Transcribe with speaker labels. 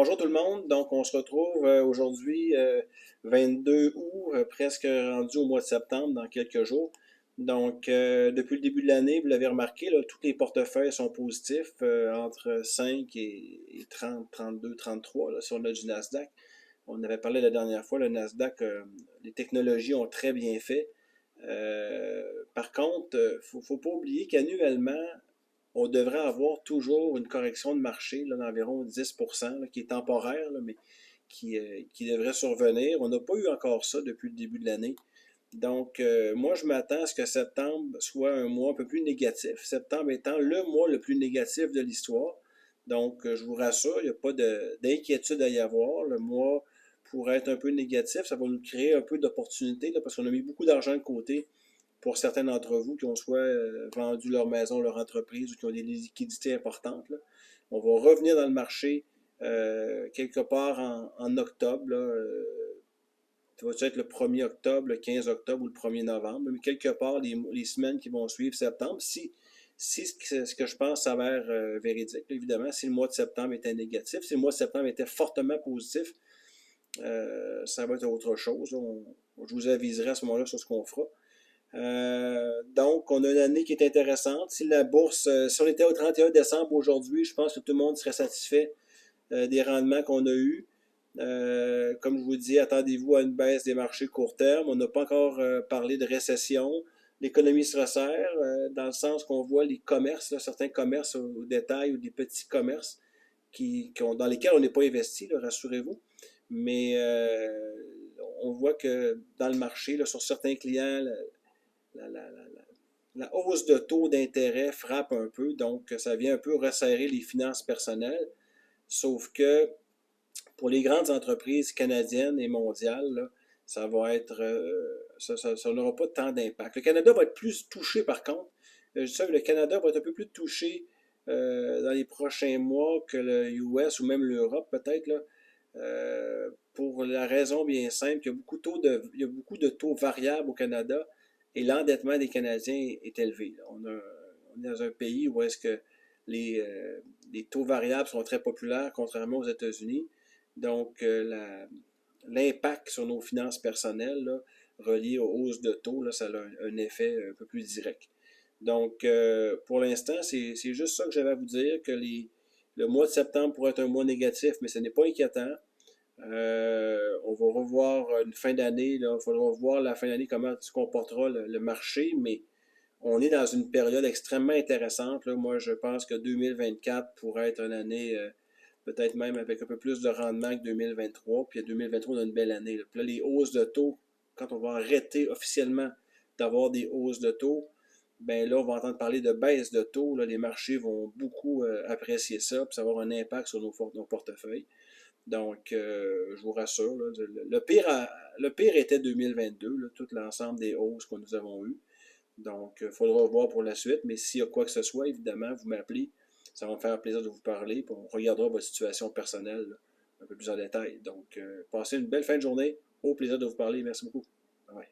Speaker 1: Bonjour tout le monde. Donc, on se retrouve aujourd'hui, 22 août, presque rendu au mois de septembre, dans quelques jours. Donc, depuis le début de l'année, vous l'avez remarqué, là, tous les portefeuilles sont positifs, entre 5 et 30, 32, 33, là, sur le du Nasdaq. On avait parlé la dernière fois, le Nasdaq, les technologies ont très bien fait. Par contre, faut pas oublier qu'annuellement, on devrait avoir toujours une correction de marché là, d'environ 10%, là, qui est temporaire, là, mais qui devrait survenir. On n'a pas eu encore ça depuis le début de l'année. Donc, moi, je m'attends à ce que septembre soit un mois un peu plus négatif. Septembre étant le mois le plus négatif de l'histoire. Donc, je vous rassure, il n'y a pas d'inquiétude à y avoir. Le mois pourrait être un peu négatif. Ça va nous créer un peu d'opportunités parce qu'on a mis beaucoup d'argent de côté pour certains d'entre vous qui ont soit vendu leur maison, leur entreprise ou qui ont des liquidités importantes. Là. On va revenir dans le marché quelque part en octobre. Là, ça va être le 1er octobre, le 15 octobre ou le 1er novembre, mais quelque part les semaines qui vont suivre septembre, si ce que je pense s'avère véridique, évidemment, si le mois de septembre était négatif, si le mois de septembre était fortement positif, ça va être autre chose. Je vous aviserai à ce moment-là sur ce qu'on fera. Donc, on a une année qui est intéressante. Si la bourse, si on était au 31 décembre aujourd'hui, je pense que tout le monde serait satisfait des rendements qu'on a eus. Comme je vous dis, attendez-vous à une baisse des marchés court terme. On n'a pas encore parlé de récession. L'économie se resserre dans le sens qu'on voit les commerces, là, certains commerces au détail ou des petits commerces dans lesquels on n'est pas investi, rassurez-vous. Mais on voit que dans le marché, là, sur certains clients, la, la, la, la hausse de taux d'intérêt frappe un peu, donc ça vient un peu resserrer les finances personnelles. Sauf que pour les grandes entreprises canadiennes et mondiales, là, ça va être, ça n'aura pas tant d'impact. Le Canada va être plus touché par contre. Je sais que le Canada va être un peu plus touché dans les prochains mois que le US ou même l'Europe peut-être là, pour la raison bien simple qu'il y a beaucoup de taux variables au Canada et l'endettement des Canadiens est élevé. On est dans un pays où est-ce que les taux variables sont très populaires, contrairement aux États-Unis. Donc, l'impact sur nos finances personnelles, là, relié aux hausses de taux, là, ça a un effet un peu plus direct. Donc, pour l'instant, c'est juste ça que j'avais à vous dire, que le mois de septembre pourrait être un mois négatif, mais ce n'est pas inquiétant. On va revoir une fin d'année, il faudra voir la fin d'année comment se comportera le marché, mais on est dans une période extrêmement intéressante. Là. Moi, je pense que 2024 pourrait être une année, peut-être même avec un peu plus de rendement que 2023. Puis 2023, on a une belle année. Là. Puis là, les hausses de taux, quand on va arrêter officiellement d'avoir des hausses de taux, ben là, on va entendre parler de baisse de taux. Là, les marchés vont beaucoup apprécier ça, puis ça va avoir un impact sur nos portefeuilles. Donc, je vous rassure, là, le pire était 2022, là, tout l'ensemble des hausses que nous avons eues. Donc, il faudra voir pour la suite, mais s'il y a quoi que ce soit, évidemment, vous m'appelez. Ça va me faire plaisir de vous parler, puis on regardera votre situation personnelle là, un peu plus en détail. Donc, passez une belle fin de journée. Au plaisir de vous parler. Merci beaucoup. Bye bye.